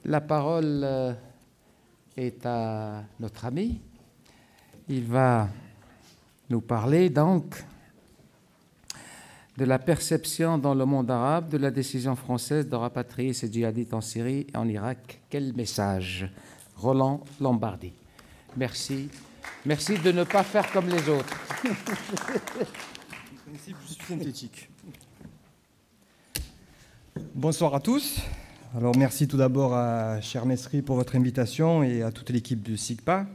La parole est à notre ami. Il va nous parler donc de la perception dans le monde arabe de la décision française de rapatrier ces djihadistes en Syrie et en Irak. Quel message? Roland Lombardi. Merci. Merci de ne pas faire comme les autres. En principe, je suis synthétique. Bonsoir à tous. Alors, merci tout d'abord à cher Mesri pour votre invitation et à toute l'équipe du SIGPA.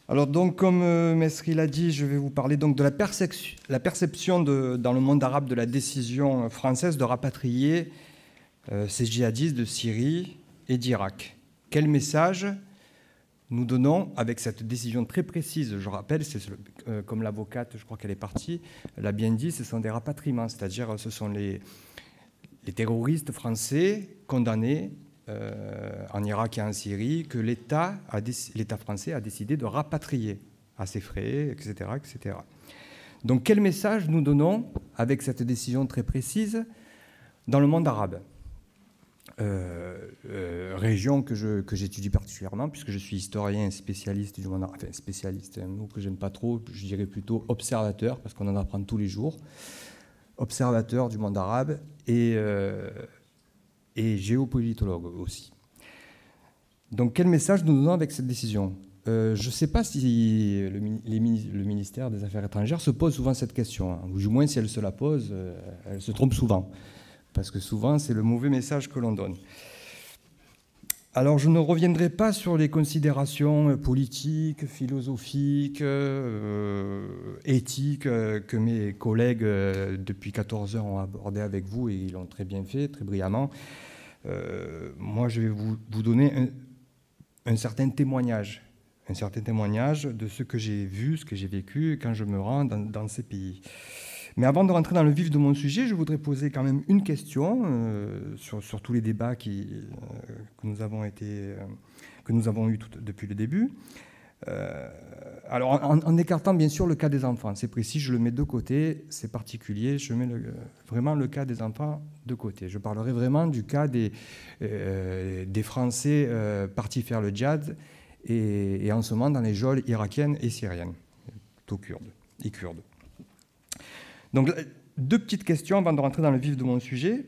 Alors donc, comme Mesri l'a dit, je vais vous parler donc de la perception dans le monde arabe de la décision française de rapatrier ces djihadistes de Syrie et d'Irak. Quel message nous donnons avec cette décision très précise? Je rappelle, c'est comme l'avocate, je crois qu'elle est partie, l'a bien dit, ce sont des rapatriements, c'est-à-dire ce sont les terroristes français condamnés en Irak et en Syrie que l'État français a décidé de rapatrier à ses frais, etc., etc. Donc quel message nous donnons avec cette décision très précise dans le monde arabe? Région que j'étudie particulièrement puisque je suis historien et spécialiste du monde arabe, enfin spécialiste, un mot que j'aime pas trop, je dirais plutôt observateur parce qu'on en apprend tous les jours, observateur du monde arabe et géopolitologue aussi. Donc quel message nous donnons avec cette décision? Je ne sais pas si le ministère des Affaires étrangères se pose souvent cette question, hein, ou du moins si elle se la pose, elle se trompe souvent, parce que souvent c'est le mauvais message que l'on donne. Alors je ne reviendrai pas sur les considérations politiques, philosophiques, éthiques que mes collègues depuis 14 heures ont abordées avec vous et ils l'ont très bien fait, très brillamment. Moi je vais vous donner un certain témoignage de ce que j'ai vu, ce que j'ai vécu quand je me rends dans ces pays. Mais avant de rentrer dans le vif de mon sujet, je voudrais poser quand même une question sur tous les débats que nous avons eus depuis le début. Alors, en écartant bien sûr le cas des enfants, c'est précis, je le mets de côté, c'est particulier, je mets vraiment le cas des enfants de côté. Je parlerai vraiment du cas des Français partis faire le djihad et en ce moment dans les geôles irakiennes et syriennes, plutôt kurdes. Donc, deux petites questions avant de rentrer dans le vif de mon sujet.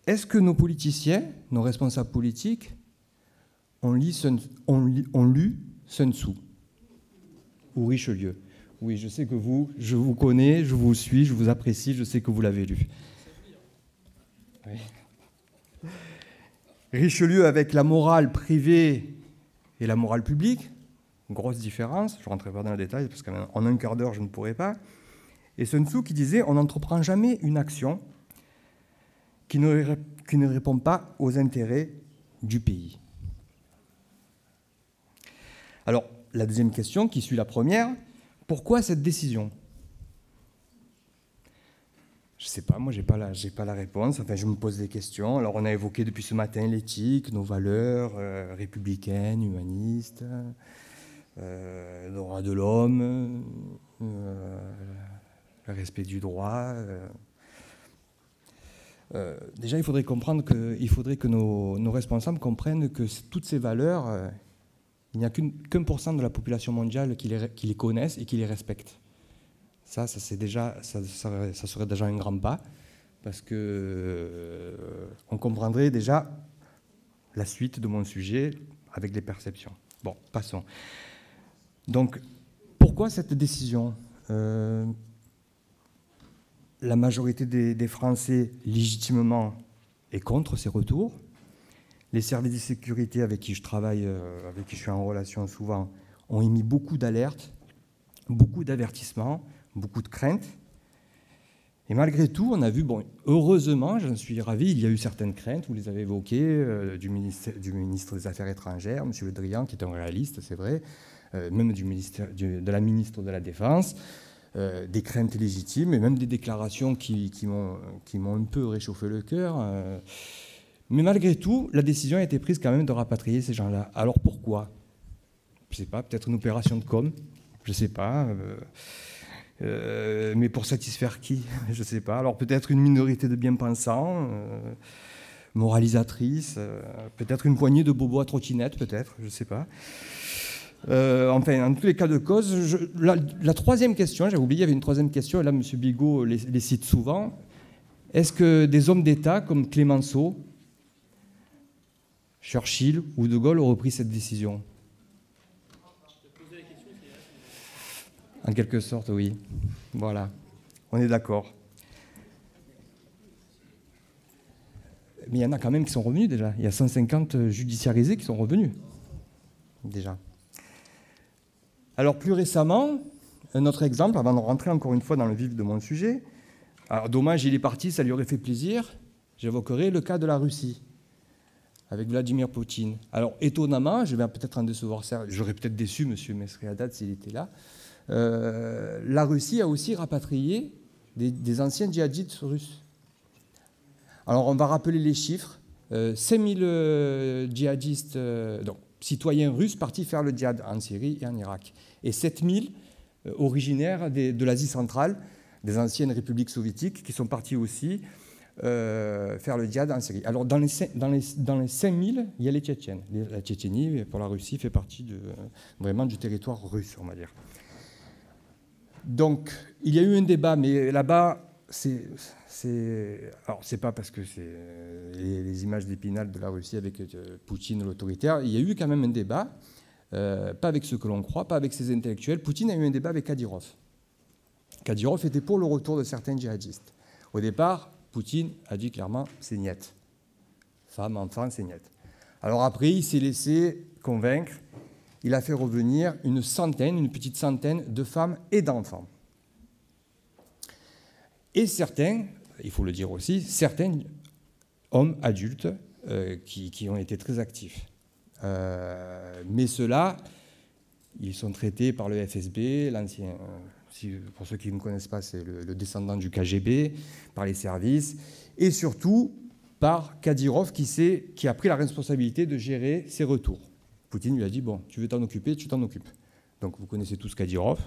Est-ce que nos politiciens, nos responsables politiques, ont lu Sun Tzu ou Richelieu? Oui, je sais que je vous connais, je vous suis, je vous apprécie, je sais que vous l'avez lu. Oui. Richelieu avec la morale privée et la morale publique, grosse différence, je ne rentrerai pas dans le détail parce qu'en un quart d'heure, je ne pourrai pas. Et Sun Tzu qui disait « On n'entreprend jamais une action qui ne répond pas aux intérêts du pays ». Alors, la deuxième question qui suit la première, pourquoi cette décision? Je ne sais pas, moi j'ai pas la réponse, enfin je me pose des questions. Alors on a évoqué depuis ce matin l'éthique, nos valeurs républicaines, humanistes, le droit de l'homme, le respect du droit. Déjà, il faudrait que nos responsables comprennent que toutes ces valeurs, il n'y a qu'un % de la population mondiale qui les connaissent et qui les respecte. Ça serait déjà un grand pas, parce que on comprendrait déjà la suite de mon sujet avec les perceptions. Bon, passons. Donc, pourquoi cette décision? La majorité des Français, légitimement, est contre ces retours. Les services de sécurité avec qui je travaille, avec qui je suis en relation souvent, ont émis beaucoup d'alertes, beaucoup d'avertissements, beaucoup de craintes. Et malgré tout, on a vu, bon, heureusement, j'en suis ravi, il y a eu certaines craintes, vous les avez évoquées, du ministre des Affaires étrangères, M. Le Drian, qui est un réaliste, c'est vrai, même de la ministre de la Défense, des craintes légitimes, et même des déclarations qui m'ont un peu réchauffé le cœur. Mais malgré tout, la décision a été prise quand même de rapatrier ces gens-là. Alors pourquoi? Je ne sais pas, peut-être une opération de com', je ne sais pas. Mais pour satisfaire qui? Je ne sais pas. Alors peut-être une minorité de bien-pensants. moralisatrice, peut-être une poignée de bobos à trottinette, peut-être, je ne sais pas. Enfin, en tous les cas de cause, la troisième question, j'avais oublié, il y avait une troisième question, et là, M. Bigot les cite souvent. Est-ce que des hommes d'État comme Clémenceau, Churchill ou De Gaulle auraient pris cette décision? En quelque sorte, oui. Voilà, on est d'accord. Mais il y en a quand même qui sont revenus déjà. Il y a 150 judiciarisés qui sont revenus, déjà. Alors, plus récemment, un autre exemple, avant de rentrer encore une fois dans le vif de mon sujet. Alors, dommage, il est parti, ça lui aurait fait plaisir. J'évoquerai le cas de la Russie, avec Vladimir Poutine. Alors, étonnamment, je vais peut-être en décevoir, j'aurais peut-être déçu M. Mesriadat s'il était là. La Russie a aussi rapatrié des anciens djihadistes russes. Alors, on va rappeler les chiffres. 5000 djihadistes, donc citoyens russes, partis faire le djihad en Syrie et en Irak. Et 7000 originaires de l'Asie centrale, des anciennes républiques soviétiques, qui sont partis aussi faire le djihad en Syrie. Alors, dans les 5000, il y a les Tchétchènes. La Tchétchénie, pour la Russie, fait partie vraiment du territoire russe, on va dire. Donc, il y a eu un débat, mais là-bas, alors, c'est pas parce que c'est les images d'Épinal de la Russie avec Poutine, l'autoritaire. Il y a eu quand même un débat, pas avec ceux que l'on croit, pas avec ses intellectuels. Poutine a eu un débat avec Kadyrov. Kadyrov était pour le retour de certains djihadistes. Au départ, Poutine a dit clairement, c'est niet. Femmes, enfants, c'est niet. Alors après, il s'est laissé convaincre. Il a fait revenir une petite centaine de femmes et d'enfants. Et certains, il faut le dire aussi, certains hommes adultes qui ont été très actifs. Mais ceux-là, ils sont traités par le FSB, l'ancien, pour ceux qui ne me connaissent pas, c'est le descendant du KGB, par les services, et surtout par Kadyrov qui a pris la responsabilité de gérer ses retours. Poutine lui a dit, bon, tu veux t'en occuper, tu t'en occupes. Donc vous connaissez tous Kadyrov.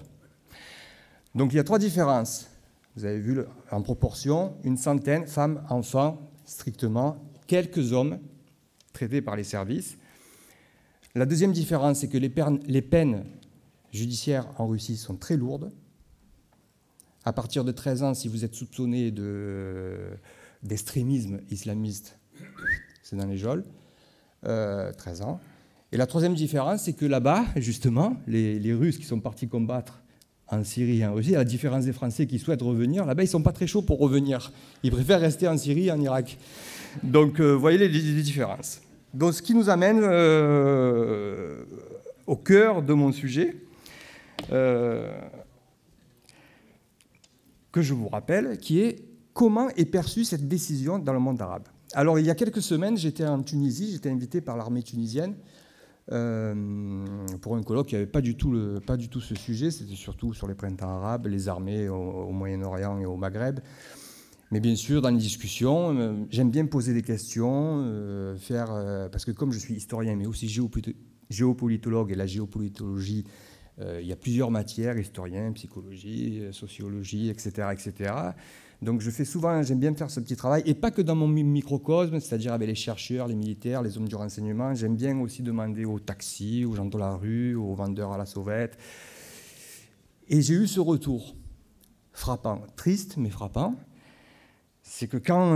Donc il y a trois différences. Vous avez vu en proportion, une centaine, femmes, enfants, strictement, quelques hommes traités par les services. La deuxième différence, c'est que les peines judiciaires en Russie sont très lourdes. À partir de 13 ans, si vous êtes soupçonné d'extrémisme islamiste, c'est dans les geôles, 13 ans. Et la troisième différence, c'est que là-bas, justement, les Russes qui sont partis combattre en Syrie et en Russie, à la différence des Français qui souhaitent revenir, là-bas, ils ne sont pas très chauds pour revenir. Ils préfèrent rester en Syrie et en Irak. Donc, vous voyez les différences. Donc, ce qui nous amène au cœur de mon sujet, que je vous rappelle, qui est comment est perçue cette décision dans le monde arabe. Alors, il y a quelques semaines, j'étais en Tunisie, j'étais invité par l'armée tunisienne pour un colloque qui n'avait pas du tout ce sujet, c'était surtout sur les printemps arabes, les armées au Moyen-Orient et au Maghreb. Mais bien sûr, dans les discussions, j'aime bien poser des questions, parce que comme je suis historien, mais aussi géopolitologue, et la géopolitologie, il y a plusieurs matières, historien, psychologie, sociologie, etc., etc. Donc je fais souvent, j'aime bien faire ce petit travail, et pas que dans mon microcosme, c'est-à-dire avec les chercheurs, les militaires, les hommes du renseignement. J'aime bien aussi demander aux taxis, aux gens de la rue, aux vendeurs à la sauvette. Et j'ai eu ce retour frappant, triste mais frappant. C'est que quand...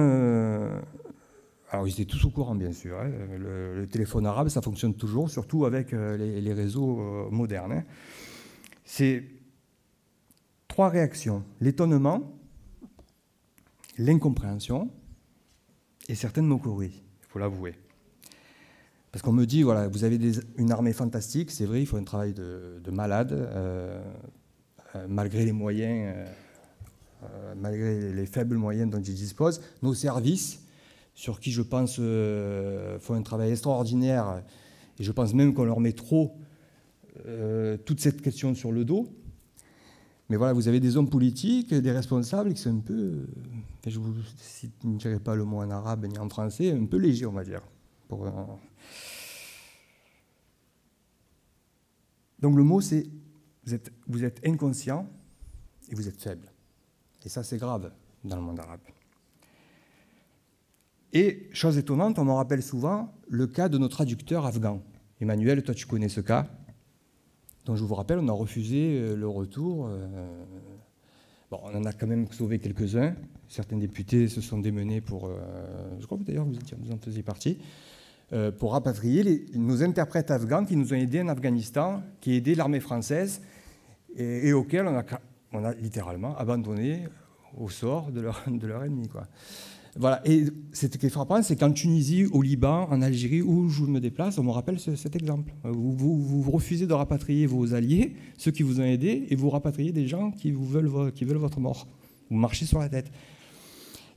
alors ils étaient tous au courant bien sûr, hein, le téléphone arabe ça fonctionne toujours, surtout avec les réseaux modernes. Hein. C'est trois réactions, l'étonnement, l'incompréhension et certaines moqueries, il faut l'avouer. Parce qu'on me dit, voilà, vous avez une armée fantastique, c'est vrai, il faut un travail de malade, malgré les moyens, malgré les faibles moyens dont ils disposent. Nos services, sur qui je pense font un travail extraordinaire, et je pense même qu'on leur met trop toute cette question sur le dos. Mais voilà, vous avez des hommes politiques, des responsables qui sont un peu, je ne dirai pas le mot en arabe ni en français, un peu légers, on va dire. Donc le mot, c'est vous êtes inconscient et vous êtes faible. Et ça, c'est grave dans le monde arabe. Et, chose étonnante, on me rappelle souvent le cas de nos traducteurs afghans. Emmanuel, toi tu connais ce cas. Donc je vous rappelle, on a refusé le retour. Bon, on en a quand même sauvé quelques-uns. Certains députés se sont démenés pour... je crois que d'ailleurs vous en faisiez partie. Pour rapatrier nos interprètes afghans qui nous ont aidés en Afghanistan, qui aidaient l'armée française et auxquels on a littéralement abandonné au sort de leur ennemi, quoi. Voilà. Et ce qui est frappant, c'est qu'en Tunisie, au Liban, en Algérie, où je me déplace, on me rappelle cet exemple. Vous refusez de rapatrier vos alliés, ceux qui vous ont aidés, et vous rapatriez des gens qui veulent votre mort. Vous marchez sur la tête.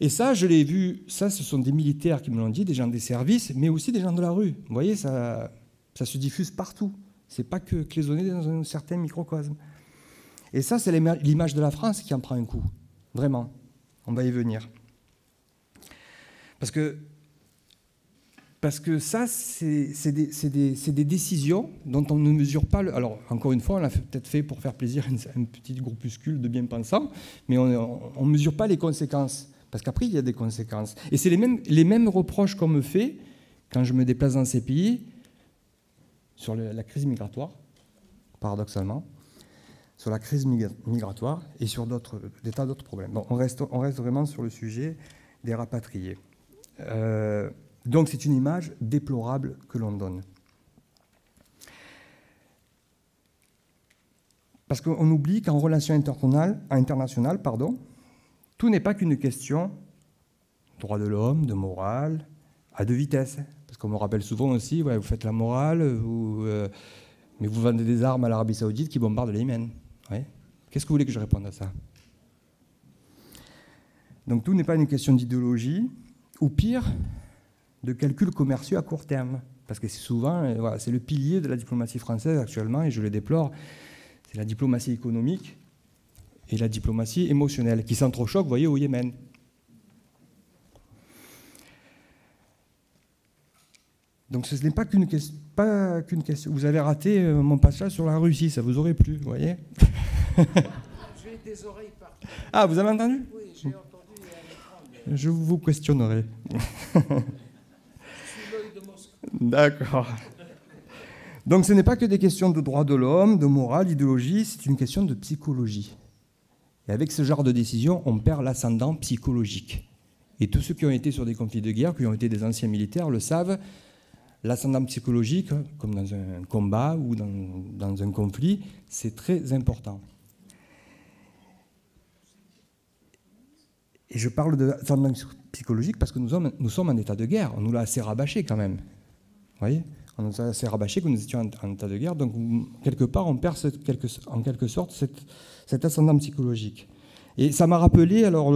Et ça, je l'ai vu, ça, ce sont des militaires qui me l'ont dit, des gens des services, mais aussi des gens de la rue. Vous voyez, ça se diffuse partout. Ce n'est pas que cloisonné dans un certain microcosme. Et ça, c'est l'image de la France qui en prend un coup. Vraiment. On va y venir. Parce que ça, c'est des décisions dont on ne mesure pas... Alors, encore une fois, on l'a peut-être fait pour faire plaisir à un petit groupuscule de bien-pensants, mais on ne mesure pas les conséquences. Parce qu'après, il y a des conséquences. Et c'est les mêmes reproches qu'on me fait quand je me déplace dans ces pays sur la crise migratoire, paradoxalement, sur la crise migratoire et sur des tas d'autres problèmes. Bon, on reste vraiment sur le sujet des rapatriés. Donc c'est une image déplorable que l'on donne. Parce qu'on oublie qu'en relation internationale, tout n'est pas qu'une question de droits de l'homme, de morale, à deux vitesses. Parce qu'on me rappelle souvent aussi, ouais, vous faites la morale, mais vous vendez des armes à l'Arabie Saoudite qui bombarde le Yémen. Ouais. Qu'est-ce que vous voulez que je réponde à ça? Donc tout n'est pas une question d'idéologie, ou pire, de calculs commerciaux à court terme. Parce que c'est souvent, voilà, c'est le pilier de la diplomatie française actuellement, et je le déplore, c'est la diplomatie économique et la diplomatie émotionnelle, qui s'entrechoquent, vous voyez, au Yémen. Donc ce n'est pas qu'une question. Vous avez raté mon passage sur la Russie, ça vous aurait plu, vous voyez. J'ai des oreilles partout. Ah, vous avez entendu? Oui, j'ai entendu il y a un écran. Je vous questionnerai. Je suis l'œil de Moscou. D'accord. Donc ce n'est pas que des questions de droits de l'homme, de morale, d'idéologie, c'est une question de psychologie. Et avec ce genre de décision, on perd l'ascendant psychologique. Et tous ceux qui ont été sur des conflits de guerre, qui ont été des anciens militaires, le savent, l'ascendant psychologique, comme dans un combat ou dans un conflit, c'est très important. Et je parle d'ascendant psychologique parce que nous sommes en état de guerre. On nous l'a assez rabâché quand même. Vous voyez ? On nous a assez rabâché que nous étions en état de guerre. Donc, quelque part, on perd en quelque sorte cet ascendant psychologique. Et ça m'a rappelé, alors,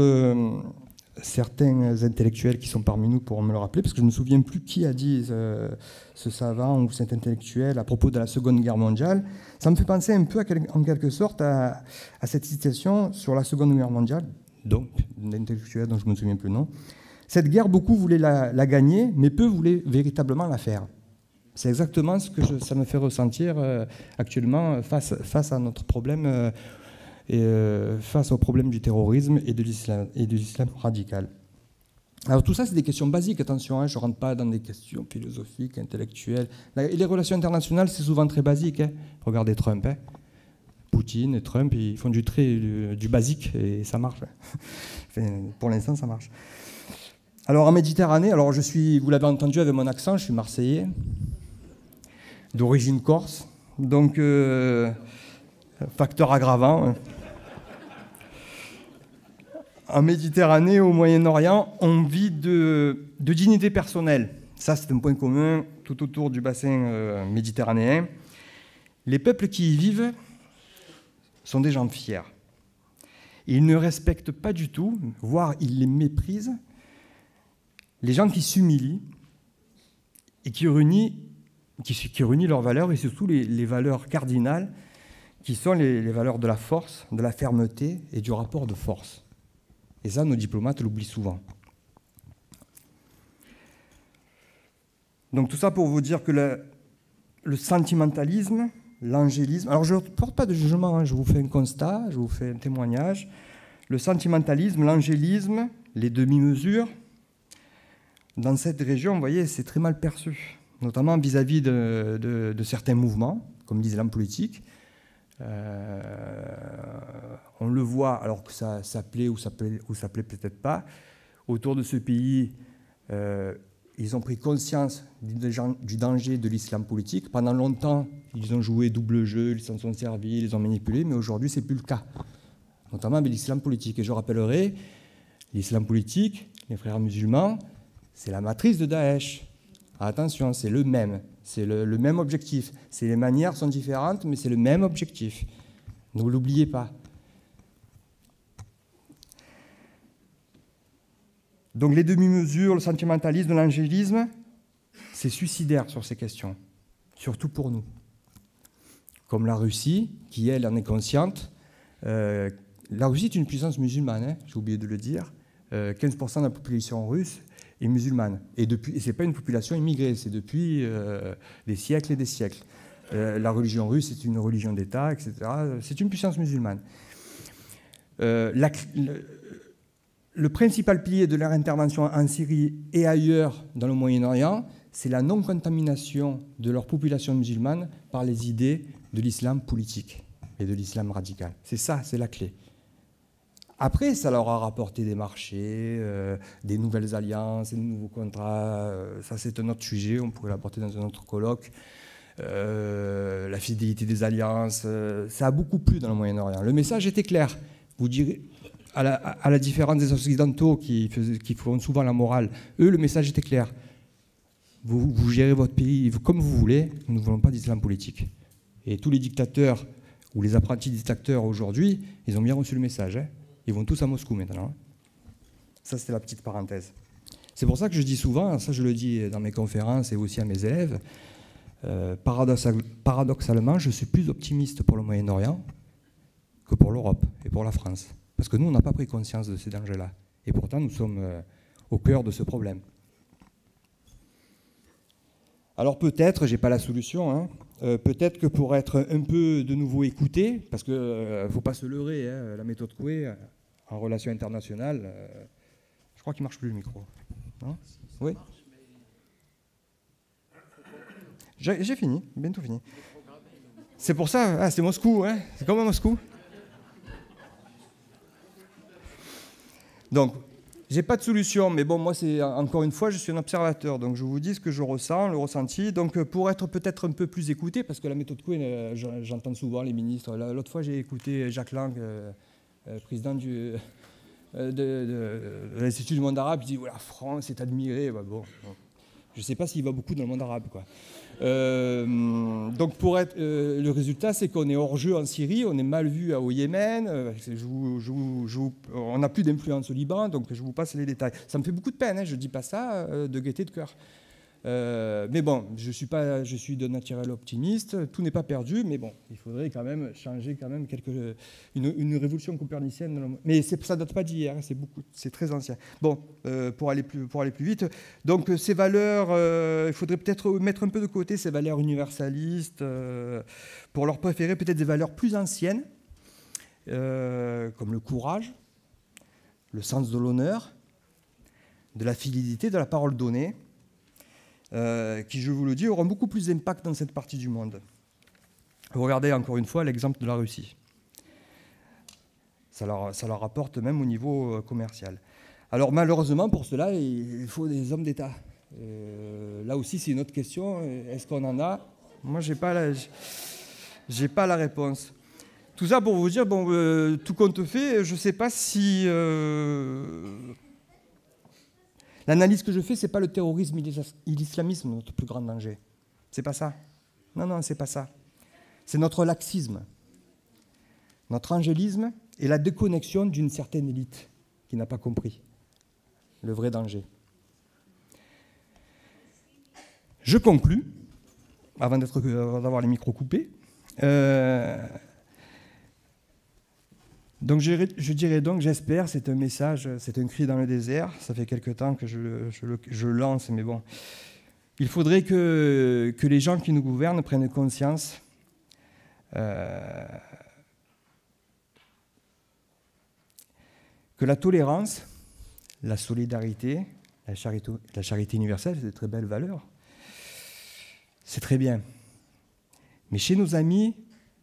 certains intellectuels qui sont parmi nous pourront me le rappeler, parce que je ne me souviens plus qui a dit ce savant ou cet intellectuel à propos de la Seconde Guerre mondiale. Ça me fait penser un peu, en quelque sorte, à cette citation sur la Seconde Guerre mondiale, donc d'intellectuel dont je ne me souviens plus le nom. Cette guerre, beaucoup voulaient la gagner, mais peu voulaient véritablement la faire. C'est exactement ce que ça me fait ressentir actuellement face à notre problème, face au problème du terrorisme et de l'islam radical. Alors tout ça, c'est des questions basiques, attention, hein, je ne rentre pas dans des questions philosophiques, intellectuelles. Et les relations internationales, c'est souvent très basique. Hein. Regardez Trump. Hein. Poutine et Trump, ils font du basique et ça marche. Enfin, pour l'instant, ça marche. Alors en Méditerranée, alors vous l'avez entendu avec mon accent, je suis marseillais, d'origine corse, donc facteur aggravant. En Méditerranée, au Moyen-Orient, on vit de dignité personnelle. Ça, c'est un point commun tout autour du bassin méditerranéen. Les peuples qui y vivent sont des gens fiers. Ils ne respectent pas du tout, voire ils les méprisent, les gens qui s'humilient et qui réunissent leurs valeurs et surtout les valeurs cardinales qui sont les valeurs de la force, de la fermeté et du rapport de force. Et ça, nos diplomates l'oublient souvent. Donc tout ça pour vous dire que le sentimentalisme, l'angélisme... Alors je ne porte pas de jugement, hein, je vous fais un constat, je vous fais un témoignage. Le sentimentalisme, l'angélisme, les demi-mesures, dans cette région, vous voyez, c'est très mal perçu, notamment vis-à-vis de certains mouvements, comme l'islam politique. On le voit, alors que ça plaît ou ça plaît peut-être pas. Autour de ce pays, ils ont pris conscience du danger de l'islam politique. Pendant longtemps, ils ont joué double jeu, ils s'en sont servis, ils les ont manipulés, mais aujourd'hui, ce n'est plus le cas, notamment avec l'islam politique. Et je rappellerai, l'islam politique, les frères musulmans, c'est la matrice de Daesh. Attention, c'est le même objectif. Les manières sont différentes, mais c'est le même objectif. Ne l'oubliez pas. Donc les demi-mesures, le sentimentalisme, l'angélisme, c'est suicidaire sur ces questions, surtout pour nous. Comme la Russie, qui elle en est consciente. La Russie est une puissance musulmane, hein, j'ai oublié de le dire. 15% de la population russe est musulmane. Et ce n'est pas une population immigrée, c'est depuis des siècles et des siècles. La religion russe est une religion d'État, etc. C'est une puissance musulmane. Le principal pilier de leur intervention en Syrie et ailleurs dans le Moyen-Orient, c'est la non-contamination de leur population musulmane par les idées de l'islam politique et de l'islam radical. C'est ça, c'est la clé. Après, ça leur a rapporté des marchés, des nouvelles alliances, des nouveaux contrats. Ça, c'est un autre sujet, on pourrait l'apporter dans un autre colloque. La fidélité des alliances, ça a beaucoup plu dans le Moyen-Orient. Le message était clair. Vous direz, à la différence des Occidentaux qui font souvent la morale, eux, le message était clair. Vous gérez votre pays comme vous voulez, nous ne voulons pas d'islam politique. Et tous les dictateurs ou les apprentis dictateurs aujourd'hui, ils ont bien reçu le message. Hein. Ils vont tous à Moscou maintenant. Ça, c'était la petite parenthèse. C'est pour ça que je dis souvent, ça je le dis dans mes conférences et aussi à mes élèves, paradoxalement, je suis plus optimiste pour le Moyen-Orient que pour l'Europe et pour la France. Parce que nous, on n'a pas pris conscience de ces dangers-là. Et pourtant, nous sommes au cœur de ce problème. Alors peut-être, je n'ai pas la solution, hein, peut-être que pour être un peu de nouveau écouté, parce qu'il ne faut pas se leurrer, hein, la méthode Coué, en relations internationales, je crois qu'il ne marche plus le micro. Non ? Oui ? J'ai fini, bientôt fini. C'est pour ça, c'est Moscou, hein, c'est comme à Moscou. Donc, j'ai pas de solution, mais bon, moi, c'est encore une fois, je suis un observateur, donc je vous dis ce que je ressens, le ressenti. Donc, pour être peut-être un peu plus écouté, parce que la méthode Coué, j'entends souvent les ministres. L'autre fois, j'ai écouté Jacques Lang, président de l'Institut du monde arabe, il dit la France est admirée. Bah, bon. Je ne sais pas s'il va beaucoup dans le monde arabe, quoi. Donc le résultat, c'est qu'on est hors jeu en Syrie, on est mal vu au Yémen, on n'a plus d'influence au Liban, donc je vous passe les détails. Ça me fait beaucoup de peine, hein, je ne dis pas ça de gaieté de cœur. Mais bon, je suis de naturel optimiste, tout n'est pas perdu, mais bon, il faudrait quand même changer quand même une révolution copernicienne. Mais ça ne date pas d'hier, c'est très ancien. Bon, pour aller plus vite, donc ces valeurs, il faudrait peut-être mettre un peu de côté ces valeurs universalistes, pour leur préférer peut-être des valeurs plus anciennes, comme le courage, le sens de l'honneur, de la fidélité, de la parole donnée, qui, je vous le dis, auront beaucoup plus d'impact dans cette partie du monde. Regardez encore une fois l'exemple de la Russie. Ça leur rapporte même au niveau commercial. Alors malheureusement, pour cela, il faut des hommes d'État. Là aussi, c'est une autre question. Est-ce qu'on en a ? Moi, j'ai pas la réponse. Tout ça pour vous dire, bon, tout compte fait, je ne sais pas si... L'analyse que je fais, ce n'est pas le terrorisme et l'islamisme notre plus grand danger. C'est pas ça. Non, c'est pas ça. C'est notre laxisme, notre angélisme et la déconnexion d'une certaine élite qui n'a pas compris le vrai danger. Je conclus, avant d'avoir les micros coupés. Donc je dirais donc, j'espère, c'est un message, c'est un cri dans le désert. Ça fait quelque temps que je lance, mais bon. Il faudrait que les gens qui nous gouvernent prennent conscience que la tolérance, la solidarité, la charité universelle, c'est de très belles valeurs. C'est très bien. Mais chez nos amis,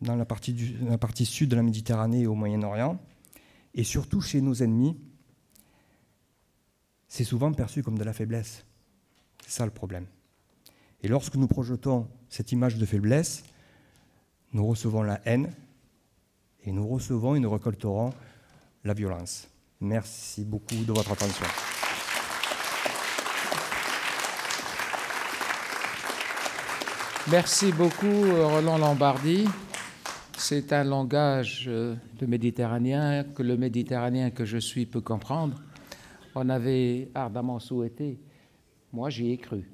dans la partie sud de la Méditerranée et au Moyen-Orient, et surtout chez nos ennemis, c'est souvent perçu comme de la faiblesse. C'est ça le problème. Et lorsque nous projetons cette image de faiblesse, nous recevons la haine, et nous recevons et nous récolterons la violence. Merci beaucoup de votre attention. Merci beaucoup, Roland Lombardi. C'est un langage de méditerranéen que le méditerranéen que je suis peut comprendre. On avait ardemment souhaité, moi j'y ai cru.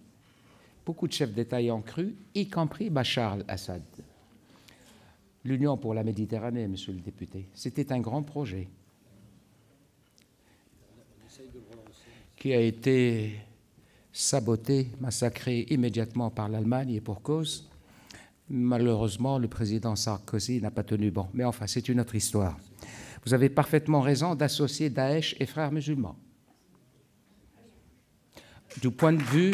Beaucoup de chefs d'État y ont cru, y compris Bachar al-Assad. L'Union pour la Méditerranée, monsieur le député, c'était un grand projet qui a été saboté, massacré immédiatement par l'Allemagne et pour cause. Malheureusement, le président Sarkozy n'a pas tenu bon. Mais enfin, c'est une autre histoire. Vous avez parfaitement raison d'associer Daesh et frères musulmans. Du point de vue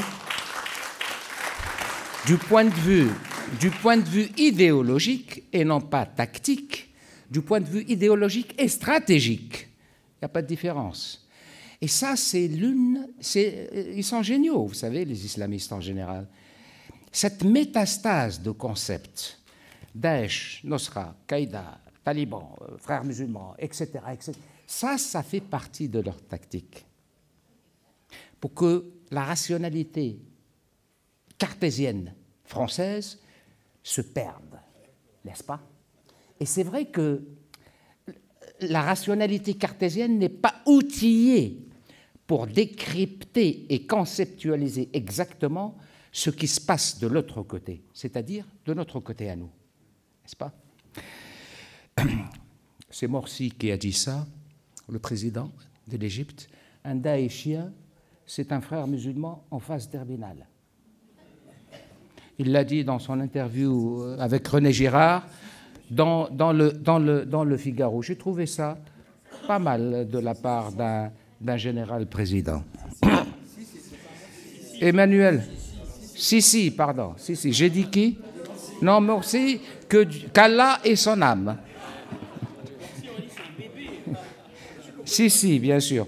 idéologique et non pas tactique, du point de vue idéologique et stratégique, il n'y a pas de différence. Et ça, ils sont géniaux, vous savez, les islamistes en général. Cette métastase de concepts, Daesh, Nosra, Qaïda, Taliban, frères musulmans, etc., ça fait partie de leur tactique. Pour que la rationalité cartésienne française se perde, n'est-ce pas? Et c'est vrai que la rationalité cartésienne n'est pas outillée pour décrypter et conceptualiser exactement ce qui se passe de l'autre côté, c'est-à-dire de notre côté à nous, n'est-ce pas? C'est Morsi qui a dit ça, le président de l'Égypte. Un Daeshien, c'est un frère musulman en phase terminale. Il l'a dit dans son interview avec René Girard dans le Figaro. J'ai trouvé ça pas mal de la part d'un général président. Emmanuel. Si, pardon. Si. J'ai dit qui? Non, merci, qu'Allah et son âme. Si, bien sûr.